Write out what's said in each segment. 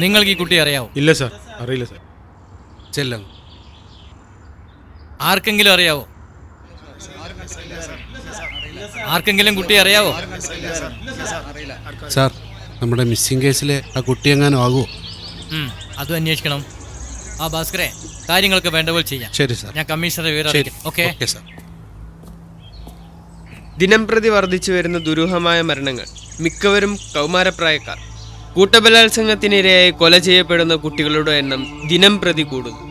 നിങ്ങൾക്ക് ഈ കുട്ടിയെ അറിയാവോ? ഇല്ല സാർ, അറിയില്ല സാർ. ചെല്ലും. ആർക്കെങ്കിലും അറിയാവോ? ആർക്കെങ്കിലും കുട്ടിയെ അറിയാവോ? സാർ, നമ്മുടെ മിസ്സിംഗ് കേസിലെ ആ കുട്ടി എങ്ങാനും ആകുമോ? അതും അന്വേഷിക്കണം. ആ ഭാസ്കരെ, കാര്യങ്ങളൊക്കെ വേണ്ട പോലെ ചെയ്യാം. ശരി സാർ. ഞാൻ കമ്മീഷണറെ വിവരം. Okay sir. ദിനംപ്രതി വർദ്ധിച്ചു വരുന്ന ദുരൂഹമായ മരണങ്ങൾ, മിക്കവരും കൗമാരപ്രായക്കാർ. കൂട്ടബലാത്സംഗത്തിനിരയായി കൊല ചെയ്യപ്പെടുന്ന കുട്ടികളുടെ എണ്ണം ദിനം പ്രതി കൂടുന്നു.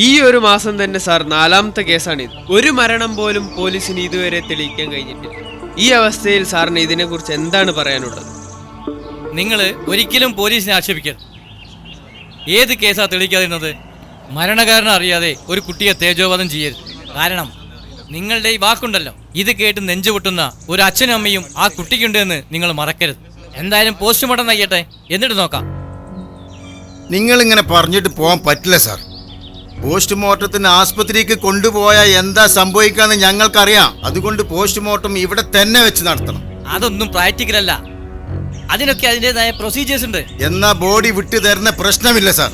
ഈ ഒരു മാസം തന്നെ സാർ 4ാമത്തെ കേസാണിത്. ഒരു മരണം പോലും പോലീസിന് ഇതുവരെ തെളിയിക്കാൻ കഴിഞ്ഞിട്ടില്ല. ഈ അവസ്ഥയിൽ സാറിന് ഇതിനെക്കുറിച്ച് എന്താണ് പറയാനുള്ളത്? നിങ്ങൾ ഒരിക്കലും പോലീസിനെ ആക്ഷേപിക്കരുത്. ഏത് കേസാ തെളിയിക്കാതിരുന്നത്? മരണകാരണം അറിയാതെ ഒരു കുട്ടിയെ തേജോവധം ചെയ്യരുത്. കാരണം നിങ്ങളുടെ ഈ വാക്കുണ്ടല്ലോ, ഇത് കേട്ട് നെഞ്ചുപൊട്ടുന്ന ഒരു അച്ഛനും അമ്മയും ആ കുട്ടിക്കുണ്ടെന്ന് നിങ്ങൾ മറക്കരുത്. എന്തായാലും പോസ്റ്റ്മോർട്ടം നയിക്കട്ടെ, എന്നിട്ട് നോക്കാം. നിങ്ങളിങ്ങനെ പറഞ്ഞിട്ട് പോകാൻ പറ്റില്ല സാർ. പോസ്റ്റ്മോർട്ടത്തിന് ആസ്പത്രിക്ക് കൊണ്ടുപോയാൽ എന്താ സംഭവിക്കാന്ന് ഞങ്ങൾക്കറിയാം. അതുകൊണ്ട് പോസ്റ്റ്മോർട്ടം ഇവിടെ തന്നെ വെച്ച് നടത്തണം. അതൊന്നും പ്രാക്ടിക്കൽ അല്ല. അതിനൊക്കെ അതിൻ്റെതായ പ്രൊസീജിയേഴ്സ് ഉണ്ട്. എന്നാ ബോഡി വിട്ടു തരുന്ന പ്രശ്നമില്ല സാർ.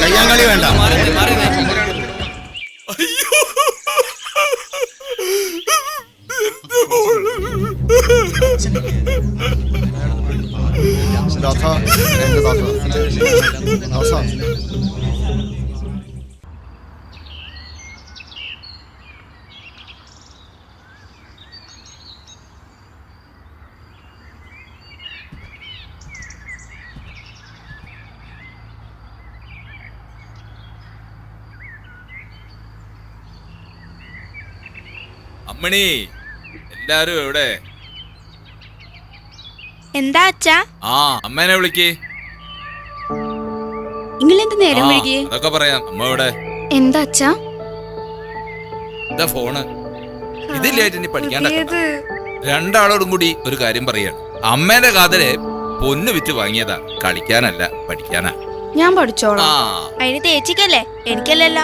കയ്യാങ്കളി വേണ്ട. അമ്മണി, എല്ലാരും എവിടെ? എന്താ അച്ഛാ? ആ, അമ്മേനെ വിളിക്ക്. നിങ്ങളെന്ത് നേരം വൈകിയേ? അതൊക്കെ പറയാം. അമ്മ എവിടെ? എന്താ അച്ഛാ? ഇതാ ഫോണ്. ഇതില്ലായിട്ട് ഇനി പഠിക്കാണ്ട. രണ്ടാളോടും കൂടി ഒരു കാര്യം പറയാണ്. അമ്മേന്റെ കാതലെ പൊന്ന് വിറ്റ് വാങ്ങിയതാ. കളിക്കാനല്ല, പഠിക്കാനാ. ഞാൻ പഠിച്ചോളാം. അതിന് തേച്ചിക്കല്ലേ, എനിക്കല്ലല്ലോ.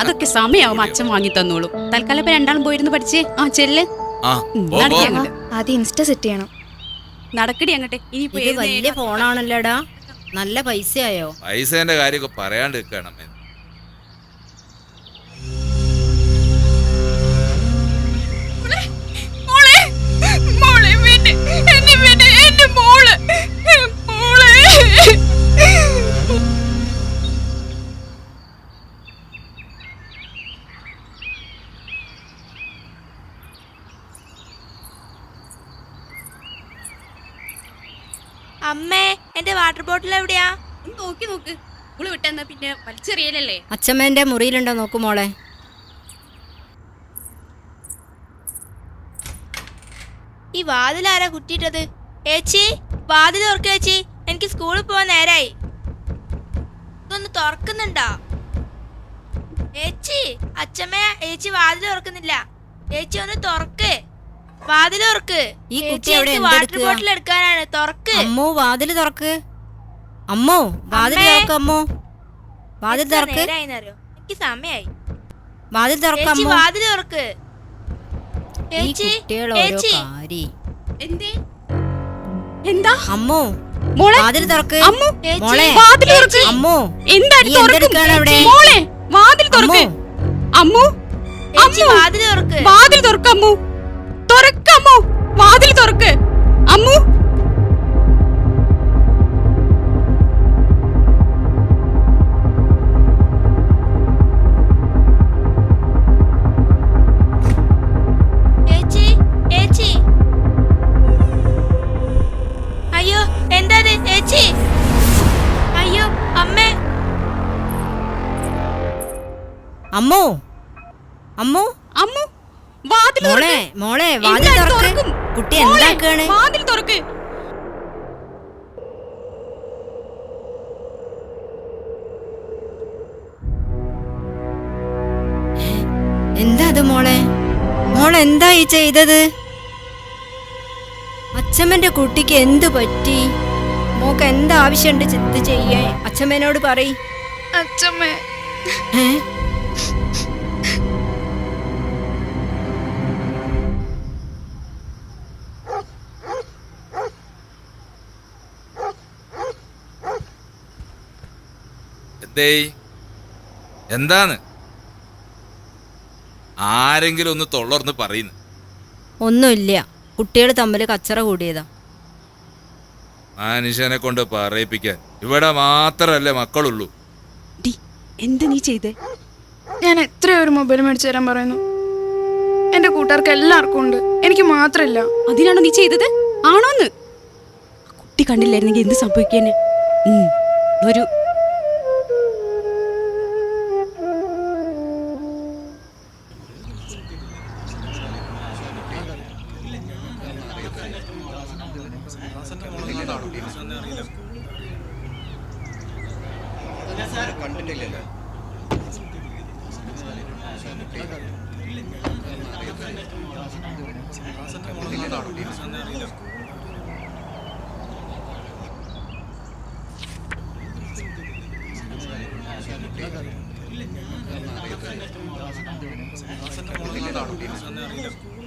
അതൊക്കെ സമയാവും, അച്ഛൻ വാങ്ങി തന്നോളൂ. തൽക്കാലം ഇപ്പൊ രണ്ടാളും പോയിരുന്നു പഠിച്ചേ. ആ ചെല്ല്. ആദ്യം ഇൻസ്റ്റ സെറ്റ് ചെയ്യണം. നടക്കടി അങ്ങട്ടെ. ഇനി വലിയ ഫോണാണല്ലോടാ, നല്ല പൈസയായോ? പൈസേന്റെ കാര്യമൊക്കെ പറയാണ്ട് നിൽക്കണം. അമ്മേ, എന്റെ വാട്ടർ ബോട്ടിൽ എവിടെയാ? നോക്കി നോക്ക്. സ്കൂള് വിട്ടെന്നാ പിന്നെ വലിച്ചെറിയലല്ലേ. അച്ഛമ്മേന്റെ മുറിയിലുണ്ടോ നോക്കു മോളെ. ഈ വാതിലാരാ കുറ്റിയിട്ടത്? ഏച്ചി, വാതിൽ തുറക്ക് ചേച്ചി, എനിക്ക് സ്കൂളിൽ പോവാൻ നേരായി. ഇതൊന്ന് തുറക്കുന്നുണ്ടോ ഏച്ചി? അച്ഛമ്മ, ഏച്ചി വാതിൽ തുറക്കുന്നില്ല. ഏച്ചി ഒന്ന് തുറക്ക്, വാതിൽ തുറക്ക്. ഈ കുട്ടി വാട്ടർ ബോട്ടിൽ എടുക്കാനാണ്. തുറക്ക് അമ്മോ, വാതിൽ തുറക്ക്. അമ്മോ, വാതിൽ തുറക്ക്. അമ്മോ, വാതിൽ തുറക്ക്. എനിക്ക് സമയായി. വാതിൽ തുറക്ക്. അമ്മോ, വാതിൽ തുറക്ക്. എന്താ അമ്മോ, വാതിൽ തുറക്ക്. മോളെ, വാതിൽ തുറക്ക്. അമ്മോ, എന്താ അവിടെ? മോളെ, വാതിൽ തുറക്ക്. അമ്മു, വാതിൽ തുറക്ക്. വാതിൽ തുറക്ക്. അമ്മു, തുറക്കമ്മോ, വാതിൽ തുറക്ക്. അമ്മു, അയ്യോ, എന്താ ചേച്ചി? അയ്യോ അമ്മേ. അമ്മോ, അമ്മോ, അമ്മു, വാതിൽ മോളെ, മോളെ, വാതിൽ തുറക്ക്. കുട്ടി എന്താക്കാണ്? വാതിൽ തുറക്ക്. എന്താ അത് മോളെ? മോളെ എന്താ ഈ ചെയ്തത്? അച്ഛമ്മന്റെ കുട്ടിക്ക് എന്തു പറ്റി? മോക്ക് എന്താ ആവശ്യമുണ്ട് ചിത്ത് ചെയ്യേ? അച്ഛമ്മേനോട് പറയ്. അച്ഛമ്മേ, ഡേയ് എന്താണ് ആരെങ്കിലും ഒന്ന് തൊള്ളർന്ന് പറയുന്നു? ഒന്നുമില്ല, കുട്ടികൾ തമ്മിൽ കച്ചറ കൂടിയതാ. മനുഷ്യനെ കൊണ്ട് പറയിപ്പിക്കാൻ ഇവിടെ മാത്രല്ലേ മക്കളുള്ളൂ. ഡി എന്ത് നീ ചെയ്തേ? ഞാൻ എത്രയോ ഒരു മൊബൈൽ മേടിച്ചു തരാൻ പറയുന്നു. എന്റെ കൂട്ടുകാർക്ക് എല്ലാവർക്കും ഉണ്ട്, എനിക്ക് മാത്രമില്ല. അതിനാണോ നീ ചെയ്തത്? ആണോന്ന്? കുട്ടി കണ്ടില്ലായിരുന്നെങ്കിൽ എന്ത് സംഭവിക്കാന്? ഒരു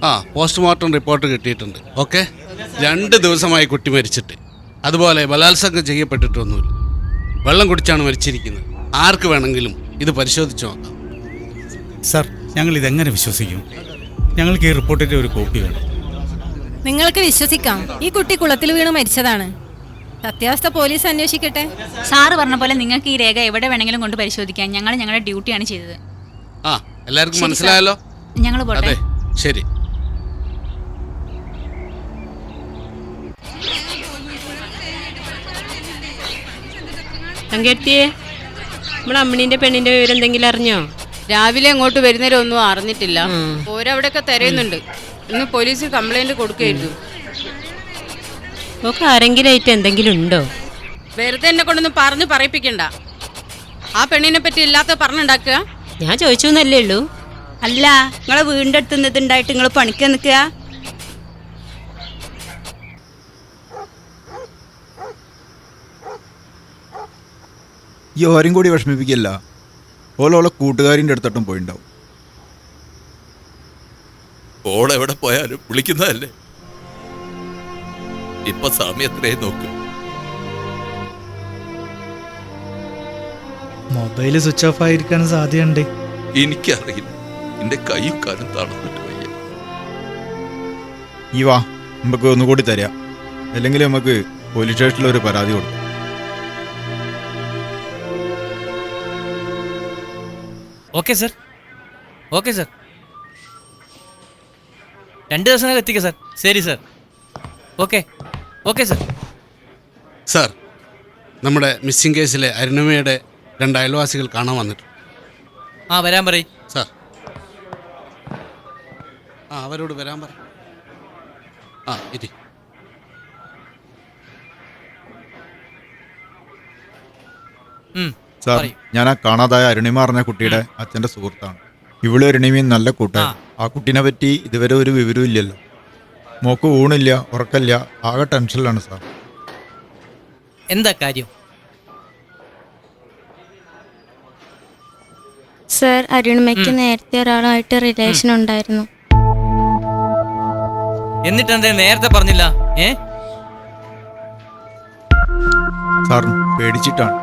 ആ പോസ്റ്റ്മോർട്ടം റിപ്പോർട്ട് കിട്ടിയിട്ടുണ്ട്. ഓക്കെ, 2 ദിവസമായി കുട്ടി മരിച്ചിട്ട്. അതുപോലെ ബലാത്സംഗം ചെയ്യപ്പെട്ടിട്ടൊന്നുമില്ല. വെള്ളം കുടിച്ചാണ് മരിച്ചിരിക്കുന്നത്. ആർക്ക് വേണമെങ്കിലും ഇത് പരിശോധിച്ച് നോക്കാം. സർ, ഞങ്ങൾ ഇതെങ്ങനെ വിശ്വസിക്കും? ഞങ്ങൾക്ക് ഈ റിപ്പോർട്ടിൻ്റെ ഒരു കോപ്പി വേണം. നിങ്ങൾക്ക് വിശ്വസിക്കാം, ഈ കുട്ടി കുളത്തിൽ വീണ് മരിച്ചതാണ്. സത്യാവസ്ഥ പോലീസ് അന്വേഷിക്കട്ടെ. സാറ് പറഞ്ഞ പോലെ നിങ്ങൾക്ക് ഈ രേഖ എവിടെ വേണമെങ്കിലും കൊണ്ട് പരിശോധിക്കാൻ ഞങ്ങൾ ഞങ്ങളുടെ ഡ്യൂട്ടിയാണ് ചെയ്തത്. ആ, എല്ലാവർക്കും മനസ്സിലായല്ലോ? ഞങ്ങൾ പോട്ടെ. അതെ, ശരി. അങ്കെത്തിയേ, നമ്മളെ അമ്മണീന്റെ പെണ്ണിന്റെ വിവരം എന്തെങ്കിലും അറിഞ്ഞോ? രാവിലെ അങ്ങോട്ട് വരുന്നവരൊന്നും അറിഞ്ഞിട്ടില്ല. ഓരവിടെയൊക്കെ തിരയുന്നുണ്ട്. ഇന്ന് പോലീസിൽ കംപ്ലൈന്റ് കൊടുക്കുകയായിരുന്നു. ഒക്കെ ആരെങ്കിലും ആയിട്ട് എന്തെങ്കിലും ഉണ്ടോ? വെറുതെ എന്നെ കൊണ്ടൊന്നും പറഞ്ഞു പറയിപ്പിക്കണ്ട. ആ പെണ്ണിനെ പറ്റി ഇല്ലാത്ത പറഞ്ഞുണ്ടാക്കുക. ഞാൻ ചോദിച്ചു എന്നല്ലേ ഉള്ളൂ. അല്ല, നിങ്ങളെ വീടിന്റെ അടുത്ത് നിന്നിട്ടുണ്ടായിട്ട് നിങ്ങൾ പണിക്ക് നിൽക്കുക. ഈ ആരും കൂടി വിഷമിപ്പിക്കില്ല. ഓലോളെ കൂട്ടുകാരിൻ്റെ അടുത്തോട്ടും പോയിണ്ടാവും. ഓളെവിടെ പോയാലും വിളിക്കുന്നതല്ലേ. ഇപ്പൊ സമയത്തിനേ നോക്ക്. മൊബൈല് സ്വിച്ച് ഓഫ് ആയിരിക്കാൻ സാധ്യതയുണ്ട്. എനിക്കറിയില്ല, എന്റെ കൈയും കാലും തളർന്നിട്ട് വയ്യ. ഈ വാ, നമുക്ക് ഒന്നുകൂടി തരാം. അല്ലെങ്കിൽ നമുക്ക് പോലീസ് സ്റ്റേഷനിൽ ഒരു പരാതി കൊടുക്കും. Okay sir, okay sir. 2 ദിവസത്തിനകം എത്തിക്കാം സർ. ശരി sir. Okay, okay sir. Sir, നമ്മുടെ മിസ്സിംഗ് കേസിലെ അരുണിമയുടെ 2 അയൽവാസികൾ കാണാൻ വന്നിട്ടുണ്ട്. ആ, വരാൻ പറയ് സാർ. ആ, അവരോട് വരാൻ പറ. ആ, ഇരി. സാർ, പറയൂ. ഞാൻ ആ കാണാതായ അരുണിമ പറഞ്ഞ കുട്ടിയുടെ അച്ഛൻ്റെ സുഹൃത്താണ്. ഇവിടെ അരുണിമയും നല്ല കൂട്ടാണ്. ആ കുട്ടീനെ പറ്റി ഇതുവരെ ഒരു വിവരവും ഇല്ലല്ലോ. മോക്ക് ഊണില്ല, ഉറക്കല്ല, ആകെ ടെൻഷനിലാണ് സാർ. എന്താ കാര്യം? സർ, അരുണിമയ്ക്ക് നേരത്തെ ഒരാളായിട്ട് റിലേഷൻ ഉണ്ടായിരുന്നു. എന്നിട്ട് എന്താ നേരത്തെ പറഞ്ഞില്ല? സാർ പേടിച്ചിട്ടാണ്.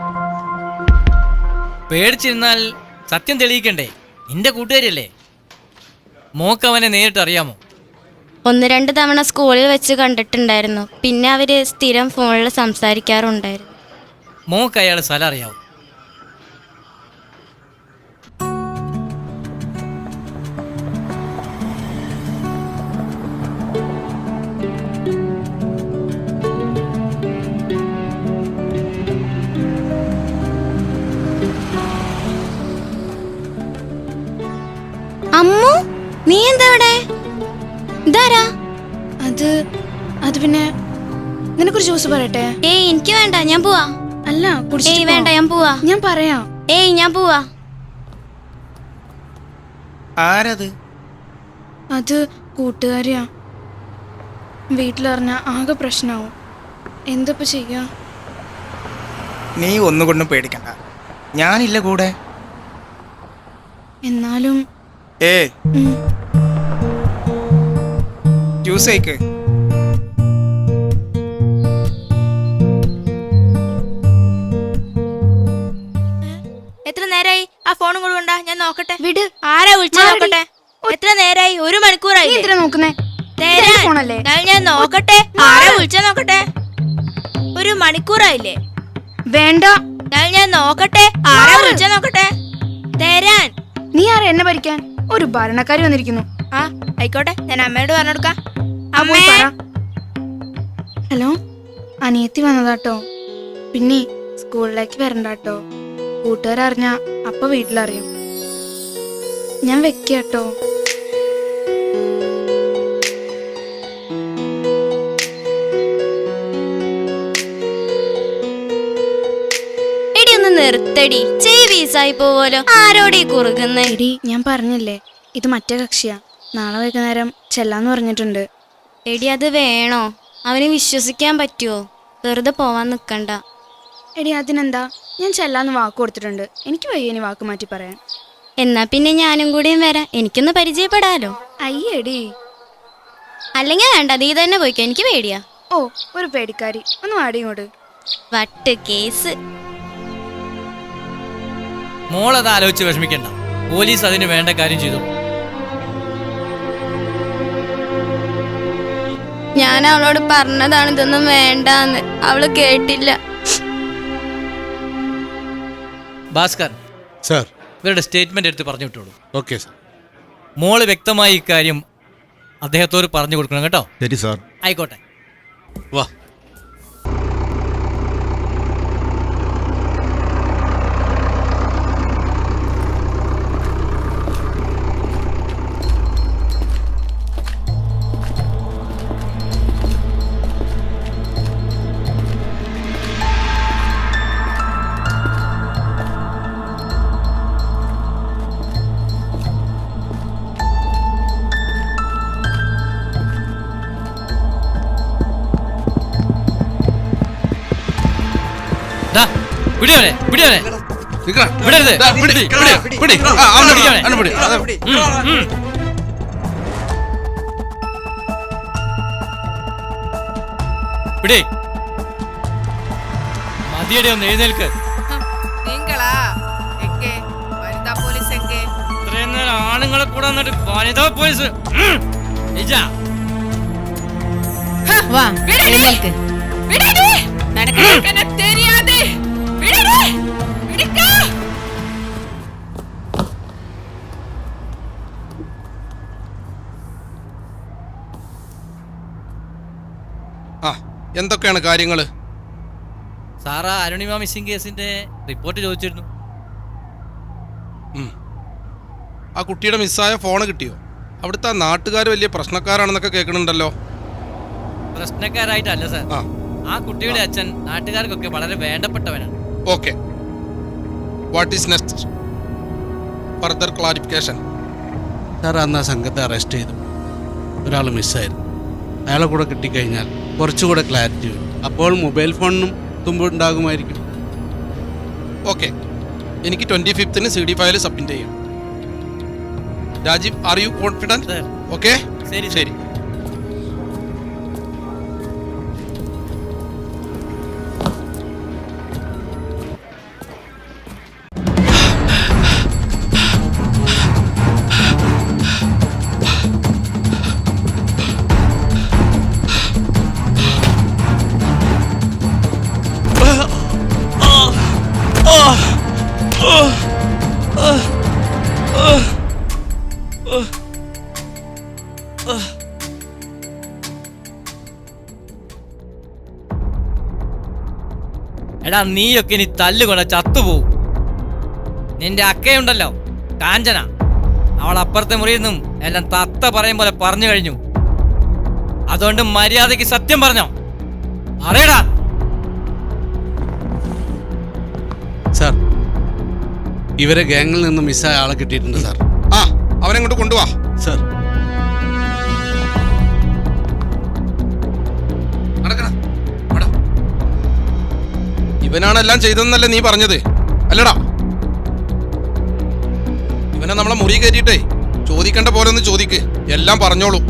പേടിച്ചിരുന്നാൽ സത്യം തെളിയിക്കണ്ടേ? നിന്റെ കൂട്ടുകാരിയല്ലേ. മോക്ക് അവനെ നേരിട്ട് അറിയാമോ? 1-2 തവണ സ്കൂളിൽ വെച്ച് കണ്ടിട്ടുണ്ടായിരുന്നു. പിന്നെ അവര് സ്ഥിരം ഫോണിൽ സംസാരിക്കാറുണ്ടായിരുന്നു. മോക്ക് അയാളെ സ്ഥലം അറിയാവോ? അമ്മു, നീ എന്താ ഇവിടെ? ഇതാരാ? അത് പിന്നെ നിനക്കൊരു ജ്യൂസ് പറയട്ടെ? ഏയ്, എനിക്ക് വേണ്ട, ഞാൻ പോവാ. അല്ല, ഏയ് വേണ്ട, ഞാൻ പോവാ. ഞാൻ പറയാം. ഏയ്, ഞാൻ പോവാ. ആരത്? അത് കൂട്ടുകാരിയാ. വീട്ടിലറിഞ്ഞ ആകെ പ്രശ്നമാവും. എന്തപ്പോ ചെയ്യാ? നീ ഒന്നുകൊണ്ടും പേടിക്കണ്ട, ഞാനില്ല കൂടെ. എന്നാലും ജ്യൂസ് കഴിക്ക്. ആ ഫോണും കൂടെ കൊണ്ടാ, ഞാൻ നോക്കട്ടെ. വിട്. ആരാ വിളിച്ചത് നോക്കട്ടെ. എത്ര നേരായി? 1 മണിക്കൂറായി. നീ എന്തിനാ നോക്കുന്നേ? തരാൻ. ഫോണല്ലേ? ഞാൻ നോക്കട്ടെ. ആരാ വിളിച്ച നോക്കട്ടെ. 1 മണിക്കൂറായില്ലേ? വേണ്ട. ഞാൻ നോക്കട്ടെ. ആരാ വിളിച്ച നോക്കട്ടെ. തരാൻ. നീ ആരാ എന്നെ ഭരിക്കാൻ? ഒരു ഭരണക്കാരി വന്നിരിക്കുന്നു. ആ ആയിക്കോട്ടെ, ഞാൻ അമ്മയോട് പറഞ്ഞെടുക്കാം. ആ, പോയി പറ. ഹലോ, അനിയത്തി വന്നതാട്ടോ. പിന്നെ സ്കൂളിലേക്ക് വരണ്ടാട്ടോ. കൂട്ടുകാരറിഞ്ഞ അപ്പൊ വീട്ടിലറിയും. ഞാൻ വെക്കാട്ടോ. എടി ഒന്ന് നിർത്തടി, ചെവീസായി പോവല്ലോ. ആരോടീ കുറുകുന്ന? എടി, ഞാൻ പറഞ്ഞില്ലേ ഇത് മറ്റേ കക്ഷിയാ. നാളെ വൈകുന്നേരം ചെല്ലാന്ന് പറഞ്ഞിട്ടുണ്ട്. എടി അത് വേണോ? അവന് വിശ്വസിക്കാൻ പറ്റുമോ? വെറുതെ പോവാൻ നിക്കണ്ട. എടി അതിനെന്താ, ഞാൻ ചെല്ലാന്ന് വാക്ക് കൊടുത്തിട്ടുണ്ട്. എനിക്ക് വയ്യ ഇനി വാക്ക് മാറ്റി പറയാൻ. എന്നാ പിന്നെ ഞാനും കൂടിയും വരാം, എനിക്കൊന്ന് പരിചയപ്പെടാലോ. അയ്യടി. അല്ലെങ്കിൽ വേണ്ട, നീ തന്നെ പോയിക്കോ, എനിക്ക് പേടിയാ. ഓ, ഒരു പേടിക്കാരി. ഒന്ന് വാടിയോട്. വട്ട് കേസ്. മോളത് ആലോചിച്ച് വിഷമിക്കണ്ട. പോലീസ് അതിന് വേണ്ട കാര്യം ചെയ്തു. ഞാൻ അവളോട് പറഞ്ഞതാണ് ഇതൊന്നും വേണ്ടാന്ന്. അവള് കേട്ടില്ല. ഭാസ്കർ, സാർ. ഇവരുടെ സ്റ്റേറ്റ്മെന്റ് എടുത്ത് പറഞ്ഞു വിട്ടോളൂ. Okay sir. മോള് വ്യക്തമായി ഇക്കാര്യം അദ്ദേഹത്തോട് പറഞ്ഞു കൊടുക്കണം കേട്ടോ. ശരി സാർ. ആയിക്കോട്ടെ. വാ. പിടിയോനെ, പിടിയോനെ. വിടരുത്. പിടി. മതിയടി, ഒന്ന് എഴുന്നേൽക്ക്. ഇത്രയും നേരം ആണുങ്ങളെ കൂടെ വന്നിട്ട് വനിതാ പോലീസ്. എന്തൊക്കെയാണ് കാര്യങ്ങള്? സാറാ അരുണിമ മിസ്സിംഗ് കേസിന്റെ റിപ്പോർട്ട് ചോദിച്ചിരുന്നു. ആ കുട്ടിയുടെ മിസ്സായ ഫോണ് കിട്ടിയോ? അവിടുത്തെ നാട്ടുകാർ വലിയ പ്രശ്നക്കാരാണെന്നൊക്കെ കേൾക്കുന്നുണ്ടല്ലോ. പ്രശ്നക്കാരായിട്ടല്ല സാർ, ആ കുട്ടിയുടെ അച്ഛൻ നാട്ടുകാർക്കൊക്കെ വളരെ വേണ്ടപ്പെട്ടവനാണ്. Okay, what is next? Further clarification. Sir, അന്ന് ആ സംഘത്തെ അറസ്റ്റ് ചെയ്തു. ഒരാൾ മിസ്സായിരുന്നു. അയാളെ കൂടെ കിട്ടിക്കഴിഞ്ഞാൽ കുറച്ചുകൂടെ ക്ലാരിറ്റി വരും. അപ്പോൾ മൊബൈൽ ഫോണിനും തുമ്പുണ്ടാകുമായിരിക്കും. ഓക്കെ, എനിക്ക് 25-ന് CD ഫയൽ സബ്മിറ്റ് ചെയ്യും. Rajeev, are you confident? Okay, ശരി ശരി. എടാ, നീയൊക്കെ ഇനി തല്ലുകൊണ്ട ചത്തുപോകും. നിന്റെ അക്കയുണ്ടല്ലോ കാഞ്ചന, അവൾ അപ്പുറത്തെ മുറിയിൽ നിന്നും എല്ലാം തത്ത പറയും പോലെ പറഞ്ഞു കഴിഞ്ഞു. അതുകൊണ്ട് മര്യാദയ്ക്ക് സത്യം പറഞ്ഞോ. അറിയടാ. സാർ, ഇവരെ ഗാങ്ങിൽ നിന്ന് മിസ്സായ ആളെ കിട്ടിയിട്ടുണ്ട് സാർ. ആ, അവനെ കൊണ്ട് കൊണ്ടുവാ സാർ. ഇവനാണെല്ലാം ചെയ്തതെന്നല്ലേ നീ പറഞ്ഞത്, അല്ലടാ? ഇവനെ നമ്മളെ മുറി കയറ്റിയിട്ടേ ചോദിക്കേണ്ട പോലെ ഒന്ന് ചോദിക്ക്, എല്ലാം പറഞ്ഞോളൂ.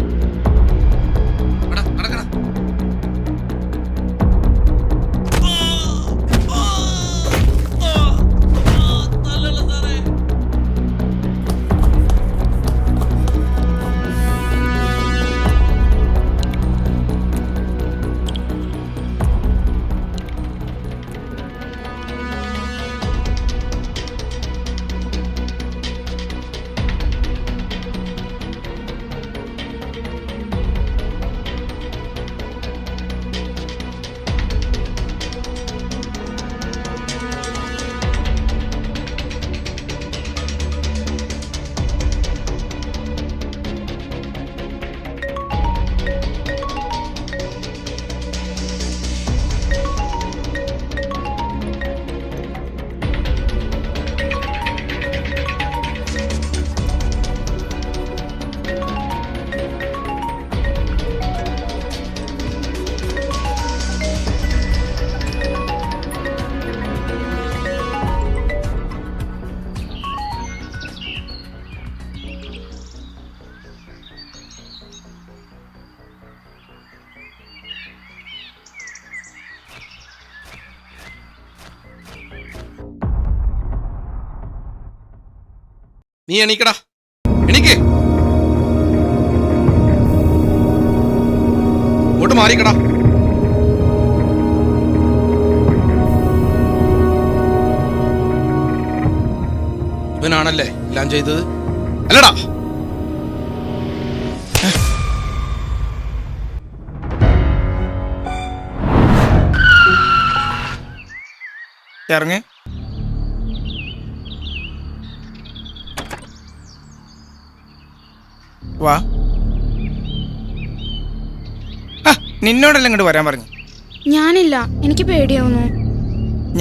നീ എണീക്കടാ, എണീക്ക്. ഇങ്ങോട്ട് മാറിക്കടാ. ഇവനാണല്ലേ എല്ലാം ചെയ്തത്, അല്ലടാ? ഇറങ്ങ്. വാ. നിന്നോടല്ലേ ഇങ്ങോട്ട് വരാൻ പറഞ്ഞു? ഞാനില്ല, എനിക്ക് പേടിയാവുന്നു.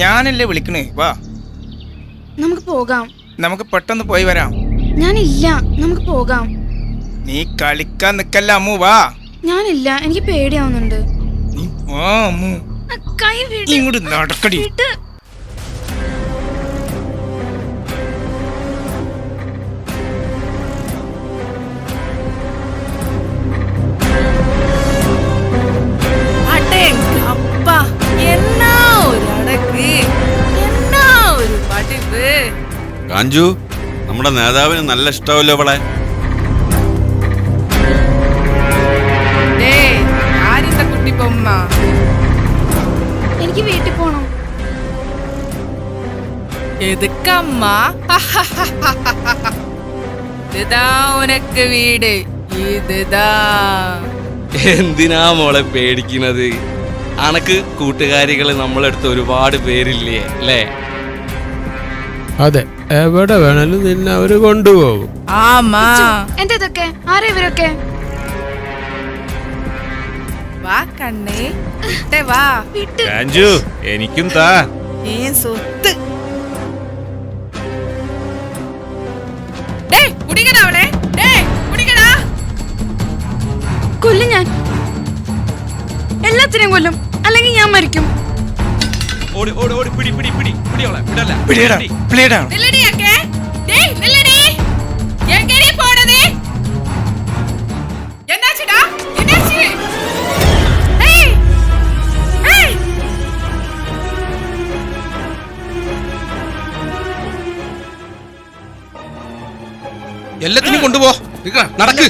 ഞാനല്ലേ വിളിക്കണേ. വാ, നമുക്ക് പോകാം. നമുക്ക് പെട്ടെന്ന് പോയി വരാം. ഞാനില്ല, നമുക്ക് പോകാം. നീ കളിക്കാൻ നിക്കല്ല അമ്മു. വാ. ഞാനില്ല, എനിക്ക് പേടിയാവുന്നുണ്ട്. നീ വാ അമ്മു. കൈ വിട്. ഇങ്ങോട്ട് നടക്കടി. വിട്. കാഞ്ചു, നമ്മുടെ നേതാവിന് നല്ല ഇഷ്ടാവല്ലോ അവളെ. എനിക്ക് വീട്ടിൽ പോണം. വീട് എന്തിനാ മോളെ പേടിക്കുന്നത്? അനക്ക് കൂട്ടുകാരികള് നമ്മളെടുത്ത് ഒരുപാട് പേരില്ലേ അല്ലേ? അതെ, എവിടെ വേണേലും നിന്നെ അവര് കൊണ്ടുപോകും. എന്താ ഇതൊക്കെ? ആരാ ഇവരൊക്കെ? വാ കണ്ണേ, വാ. കാഞ്ചു, എനിക്കും താ. സ്വത്ത് കൊല്ലും ഞാൻ. എല്ലാത്തിനെയും കൊല്ലും, അല്ലെങ്കിൽ ഞാൻ മരിക്കും. ഓടി ഓടി ഓടി, പിടി പിടി പിടി പിടി അവളെ, വിടല്ല. പിടിയടാ, പിടിയടാ. എല്ലാത്തിനും കൊണ്ടുപോ. നടക്ക്.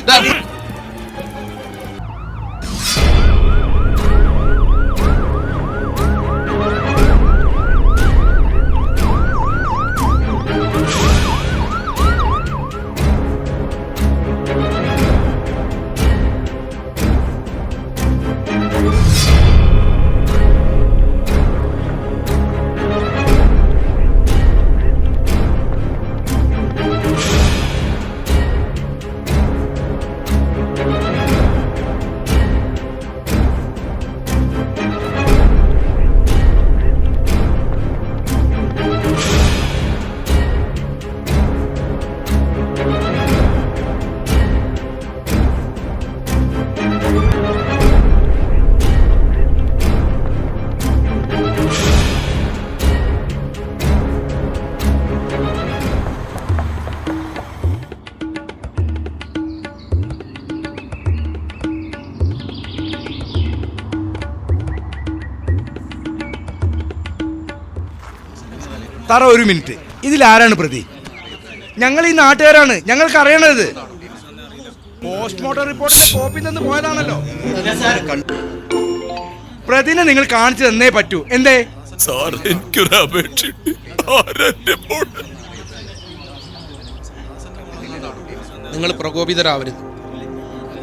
തറ ഒരു മിനിറ്റ്, ഇതിലാരാണ് പ്രതി? ഞങ്ങൾ ഈ നാട്ടുകാരാണ്, ഞങ്ങൾക്ക് അറിയണത്. പോസ്റ്റ്മോർട്ടം റിപ്പോർട്ടിന്റെ കോപ്പി തന്ന് പോയതാണല്ലോ. പ്രതിനെ നിങ്ങൾ കാണിച്ചു തന്നേ പറ്റൂ. എന്തേ? നിങ്ങൾ പ്രകോപിതരാവരുത്.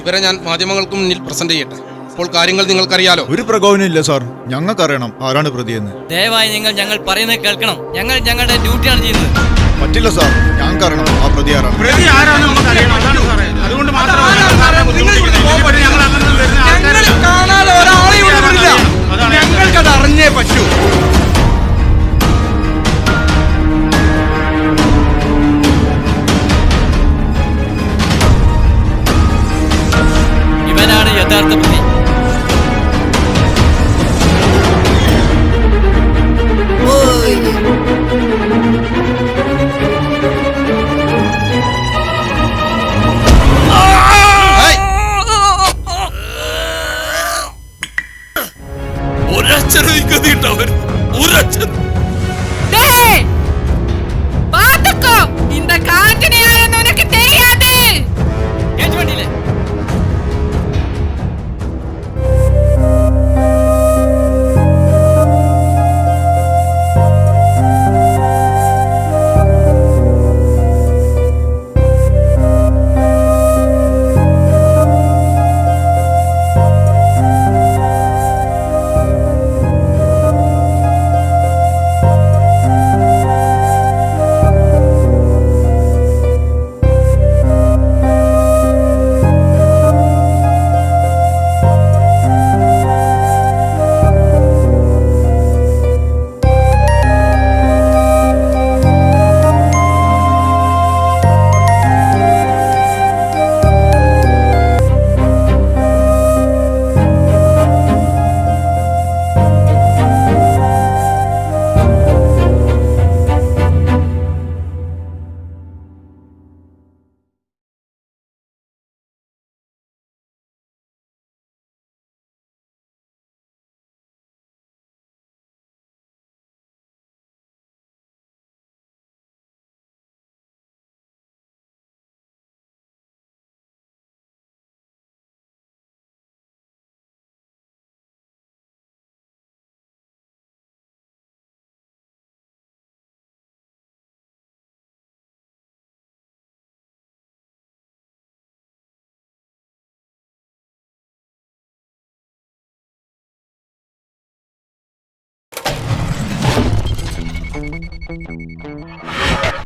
ഇവരെ ഞാൻ മാധ്യമങ്ങൾക്ക് മുന്നിൽ പ്രസന്റ് ചെയ്യട്ടെ. അപ്പോൾ കാര്യങ്ങൾ നിങ്ങൾക്കറിയാലോ. ഒരു പ്രകോപനം ഇല്ല സാർ, ഞങ്ങൾക്കറിയണം ആരാണ് പ്രതിയെന്ന്. ദയവായി ഞങ്ങൾ പറയുന്നത് കേൾക്കണം. ഞങ്ങൾ ഞങ്ങളുടെ ഡ്യൂട്ടിയാണ് ചെയ്യുന്നത്. പറ്റില്ല സാർ, ഞങ്ങൾക്കറിയണം ആ പ്രതി ആരാണ്. ഞങ്ങൾക്കത് അറിഞ്ഞേ പറ്റൂ. ഇവനാണ് യഥാർത്ഥ പ്രതി. இந்த காஞ்சனையா